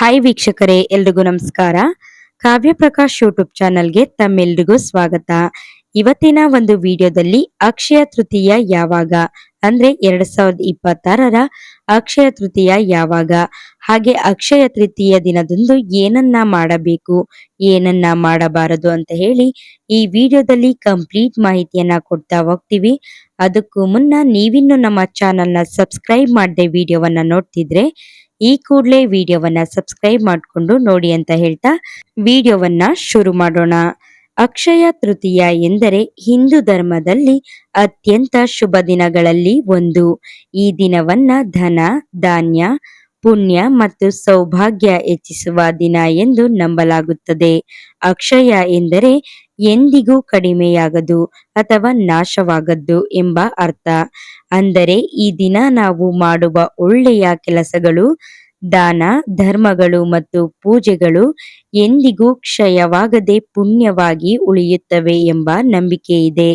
Hi ವೀಕ್ಷಕರೇ, ಎಲ್ರಿಗೂ ನಮಸ್ಕಾರ. ಕಾವ್ಯ ಪ್ರಕಾಶ್ ಯೂಟ್ಯೂಬ್ ಚಾನಲ್ಗೆ ತಮ್ಮೆಲ್ರಿಗೂ ಸ್ವಾಗತ. ಇವತ್ತಿನ ಒಂದು ವಿಡಿಯೋದಲ್ಲಿ ಅಕ್ಷಯ ತೃತೀಯ ಯಾವಾಗ ಅಂದ್ರೆ 2026ರ ಅಕ್ಷಯ ತೃತೀಯ ಯಾವಾಗ, ಹಾಗೆ ಅಕ್ಷಯ ತೃತೀಯ ದಿನದಂದು ಏನನ್ನ ಮಾಡಬೇಕು, ಏನನ್ನ ಮಾಡಬಾರದು ಅಂತ ಹೇಳಿ ಈ ವಿಡಿಯೋದಲ್ಲಿ ಕಂಪ್ಲೀಟ್ ಮಾಹಿತಿಯನ್ನ ಕೊಡ್ತಾ ಹೋಗ್ತೀವಿ. ಅದಕ್ಕೂ ಮುನ್ನ ನೀವಿನ್ನು ನಮ್ಮ ಚಾನಲ್ನ ಸಬ್ಸ್ಕ್ರೈಬ್ ಮಾಡದೆ ವಿಡಿಯೋವನ್ನ ನೋಡ್ತಿದ್ರೆ ಈ ಕೂಡಲೇ ವಿಡಿಯೋವನ್ನ ಸಬ್ಸ್ಕ್ರೈಬ್ ಮಾಡಿಕೊಂಡು ನೋಡಿ ಅಂತ ಹೇಳ್ತಾ ವಿಡಿಯೋವನ್ನ ಶುರು ಮಾಡೋಣ. ಅಕ್ಷಯ ತೃತೀಯ ಎಂದರೆ ಹಿಂದೂ ಧರ್ಮದಲ್ಲಿ ಅತ್ಯಂತ ಶುಭ ದಿನಗಳಲ್ಲಿ ಒಂದು. ಈ ದಿನವನ್ನ ಧನ, ಧಾನ್ಯ, ಪುಣ್ಯ ಮತ್ತು ಸೌಭಾಗ್ಯ ಹೆಚ್ಚಿಸುವ ದಿನ ಎಂದು ನಂಬಲಾಗುತ್ತದೆ. ಅಕ್ಷಯ ಎಂದರೆ ಎಂದಿಗೂ ಕಡಿಮೆಯಾಗದು ಅಥವಾ ನಾಶವಾಗದ್ದು ಎಂಬ ಅರ್ಥ. ಅಂದರೆ ಈ ದಿನ ನಾವು ಮಾಡುವ ಒಳ್ಳೆಯ ಕೆಲಸಗಳು, ದಾನ ಧರ್ಮಗಳು ಮತ್ತು ಪೂಜೆಗಳು ಎಂದಿಗೂ ಕ್ಷಯವಾಗದೆ ಪುಣ್ಯವಾಗಿ ಉಳಿಯುತ್ತವೆ ಎಂಬ ನಂಬಿಕೆ ಇದೆ.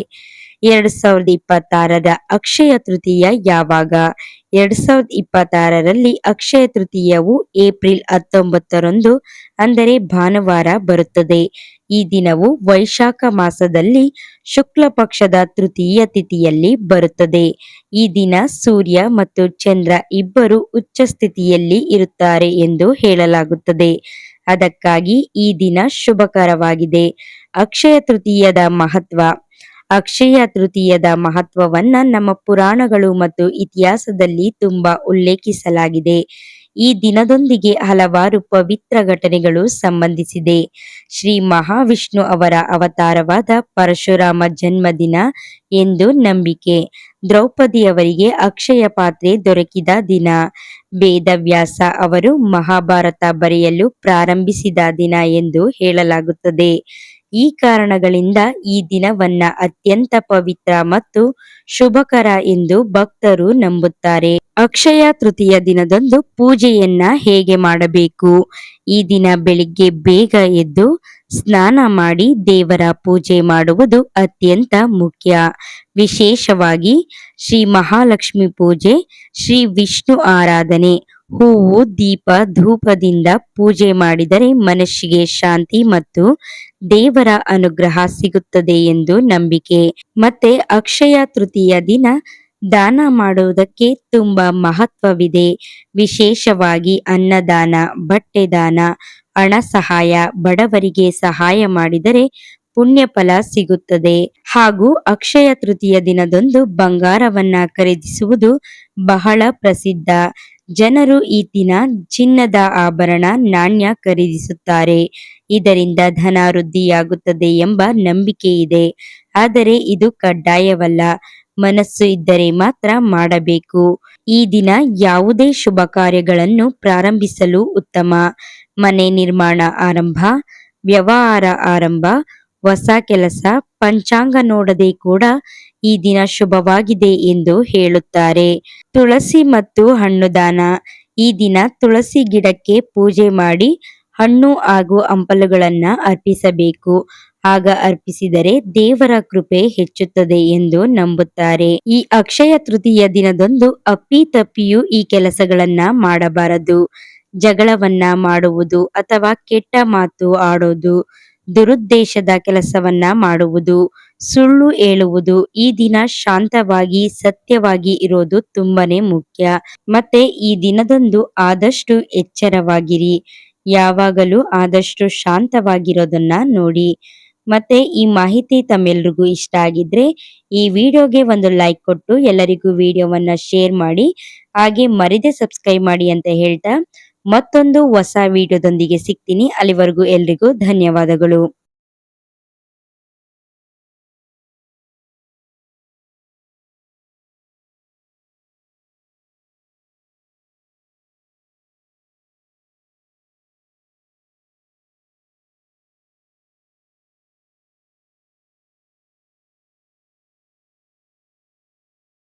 2026ರ ಅಕ್ಷಯ ತೃತೀಯ ಯಾವಾಗ? 2026ರಲ್ಲಿ ಅಕ್ಷಯ ತೃತೀಯವು ಏಪ್ರಿಲ್ 19ರಂದು ಅಂದರೆ ಭಾನುವಾರ ಬರುತ್ತದೆ. ಈ ದಿನವು ವೈಶಾಖ ಮಾಸದಲ್ಲಿ ಶುಕ್ಲ ಪಕ್ಷದ ತೃತೀಯ ತಿಥಿಯಲ್ಲಿ ಬರುತ್ತದೆ. ಈ ದಿನ ಸೂರ್ಯ ಮತ್ತು ಚಂದ್ರ ಇಬ್ಬರು ಉಚ್ಚ ಸ್ಥಿತಿಯಲ್ಲಿ ಇರುತ್ತಾರೆ ಎಂದು ಹೇಳಲಾಗುತ್ತದೆ. ಅದಕ್ಕಾಗಿ ಈ ದಿನ ಶುಭಕರವಾಗಿದೆ. ಅಕ್ಷಯ ತೃತೀಯದ ಮಹತ್ವ. ಅಕ್ಷಯ ತೃತೀಯದ ಮಹತ್ವವನ್ನ ನಮ್ಮ ಪುರಾಣಗಳು ಮತ್ತು ಇತಿಹಾಸದಲ್ಲಿ ತುಂಬಾ ಉಲ್ಲೇಖಿಸಲಾಗಿದೆ. ಈ ದಿನದೊಂದಿಗೆ ಹಲವಾರು ಪವಿತ್ರ ಘಟನೆಗಳು ಸಂಬಂಧಿಸಿದೆ. ಶ್ರೀ ಮಹಾವಿಷ್ಣು ಅವರ ಅವತಾರವಾದ ಪರಶುರಾಮ ಜನ್ಮದಿನ ಎಂದು ನಂಬಿಕೆ. ದ್ರೌಪದಿಯವರಿಗೆ ಅಕ್ಷಯ ಪಾತ್ರೆ ದೊರಕಿದ ದಿನ. ವೇದವ್ಯಾಸ ಅವರು ಮಹಾಭಾರತ ಬರೆಯಲು ಪ್ರಾರಂಭಿಸಿದ ದಿನ ಎಂದು ಹೇಳಲಾಗುತ್ತದೆ. ಈ ಕಾರಣಗಳಿಂದ ಈ ದಿನವನ್ನ ಅತ್ಯಂತ ಪವಿತ್ರ ಮತ್ತು ಶುಭಕರ ಎಂದು ಭಕ್ತರು ನಂಬುತ್ತಾರೆ. ಅಕ್ಷಯ ತೃತೀಯ ದಿನದಂದು ಪೂಜೆಯನ್ನ ಹೇಗೆ ಮಾಡಬೇಕು? ಈ ದಿನ ಬೆಳಿಗ್ಗೆ ಬೇಗ ಎದ್ದು ಸ್ನಾನ ಮಾಡಿ ದೇವರ ಪೂಜೆ ಮಾಡುವುದು ಅತ್ಯಂತ ಮುಖ್ಯ. ವಿಶೇಷವಾಗಿ ಶ್ರೀ ಮಹಾಲಕ್ಷ್ಮಿ ಪೂಜೆ, ಶ್ರೀ ವಿಷ್ಣು ಆರಾಧನೆ, ಹೂವು, ದೀಪ, ಧೂಪದಿಂದ ಪೂಜೆ ಮಾಡಿದರೆ ಮನಸ್ಸಿಗೆ ಶಾಂತಿ ಮತ್ತು ದೇವರ ಅನುಗ್ರಹ ಸಿಗುತ್ತದೆ ಎಂದು ನಂಬಿಕೆ. ಮತ್ತೆ ಅಕ್ಷಯ ತೃತೀಯ ದಿನ ದಾನ ಮಾಡುವುದಕ್ಕೆ ತುಂಬಾ ಮಹತ್ವವಿದೆ. ವಿಶೇಷವಾಗಿ ಅನ್ನದಾನ, ಬಟ್ಟೆ ದಾನ, ಹಣ ಸಹಾಯ, ಬಡವರಿಗೆ ಸಹಾಯ ಮಾಡಿದರೆ ಪುಣ್ಯ ಫಲ ಸಿಗುತ್ತದೆ. ಹಾಗೂ ಅಕ್ಷಯ ತೃತೀಯ ದಿನದಂದು ಬಂಗಾರವನ್ನ ಖರೀದಿಸುವುದು ಬಹಳ ಪ್ರಸಿದ್ಧ. ಜನರು ಈ ದಿನ ಚಿನ್ನದ ಆಭರಣ, ನಾಣ್ಯ ಖರೀದಿಸುತ್ತಾರೆ. ಇದರಿಂದ ಧನ ವೃದ್ಧಿಯಾಗುತ್ತದೆ ಎಂಬ ನಂಬಿಕೆ ಇದೆ. ಆದರೆ ಇದು ಕಡ್ಡಾಯವಲ್ಲ, ಮನಸ್ಸು ಇದ್ದರೆ ಮಾತ್ರ ಮಾಡಬೇಕು. ಈ ದಿನ ಯಾವುದೇ ಶುಭ ಕಾರ್ಯಗಳನ್ನು ಪ್ರಾರಂಭಿಸಲು ಉತ್ತಮ. ಮನೆ ನಿರ್ಮಾಣ ಆರಂಭ, ವ್ಯವಹಾರ ಆರಂಭ, ಹೊಸ ಕೆಲಸ, ಪಂಚಾಂಗ ನೋಡದೆ ಕೂಡ ಈ ದಿನ ಶುಭವಾಗಿದೆ ಎಂದು ಹೇಳುತ್ತಾರೆ. ತುಳಸಿ ಮತ್ತು ಹಣ್ಣು ದಾನ. ಈ ದಿನ ತುಳಸಿ ಗಿಡಕ್ಕೆ ಪೂಜೆ ಮಾಡಿ ಹಣ್ಣು ಹಾಗೂ ಹಂಪಲುಗಳನ್ನ ಅರ್ಪಿಸಬೇಕು. ಆಗ ಅರ್ಪಿಸಿದರೆ ದೇವರ ಕೃಪೆ ಹೆಚ್ಚುತ್ತದೆ ಎಂದು ನಂಬುತ್ತಾರೆ. ಈ ಅಕ್ಷಯ ತೃತೀಯ ದಿನದಂದು ಅಪ್ಪಿತಪ್ಪಿಯೂ ಈ ಕೆಲಸಗಳನ್ನ ಮಾಡಬಾರದು. ಜಗಳವನ್ನ ಮಾಡುವುದು ಅಥವಾ ಕೆಟ್ಟ ಮಾತು ಆಡೋದು, ದುರುದ್ದೇಶದ ಕೆಲಸವನ್ನ ಮಾಡುವುದು, ಸುಳ್ಳು ಹೇಳುವುದು, ಈ ದಿನ ಶಾಂತವಾಗಿ ಸತ್ಯವಾಗಿ ಇರೋದು ತುಂಬಾನೇ ಮುಖ್ಯ. ಮತ್ತೆ ಈ ದಿನದಂದು ಆದಷ್ಟು ಎಚ್ಚರವಾಗಿರಿ. ಯಾವಾಗಲೂ ಆದಷ್ಟು ಶಾಂತವಾಗಿರೋದನ್ನ ನೋಡಿ. ಮತ್ತೆ ಈ ಮಾಹಿತಿ ತಮ್ಮೆಲ್ರಿಗೂ ಇಷ್ಟ ಆಗಿದ್ರೆ ಈ ವಿಡಿಯೋಗೆ ಒಂದು ಲೈಕ್ ಕೊಟ್ಟು ಎಲ್ಲರಿಗೂ ವಿಡಿಯೋವನ್ನ ಶೇರ್ ಮಾಡಿ, ಹಾಗೆ ಮರಿದೆ ಸಬ್ಸ್ಕ್ರೈಬ್ ಮಾಡಿ ಅಂತ ಹೇಳ್ತಾ ಮತ್ತೊಂದು ಹೊಸ ವಿಡಿಯೋದೊಂದಿಗೆ ಸಿಗ್ತೀನಿ. ಅಲ್ಲಿವರೆಗೂ ಎಲ್ರಿಗೂ ಧನ್ಯವಾದಗಳು.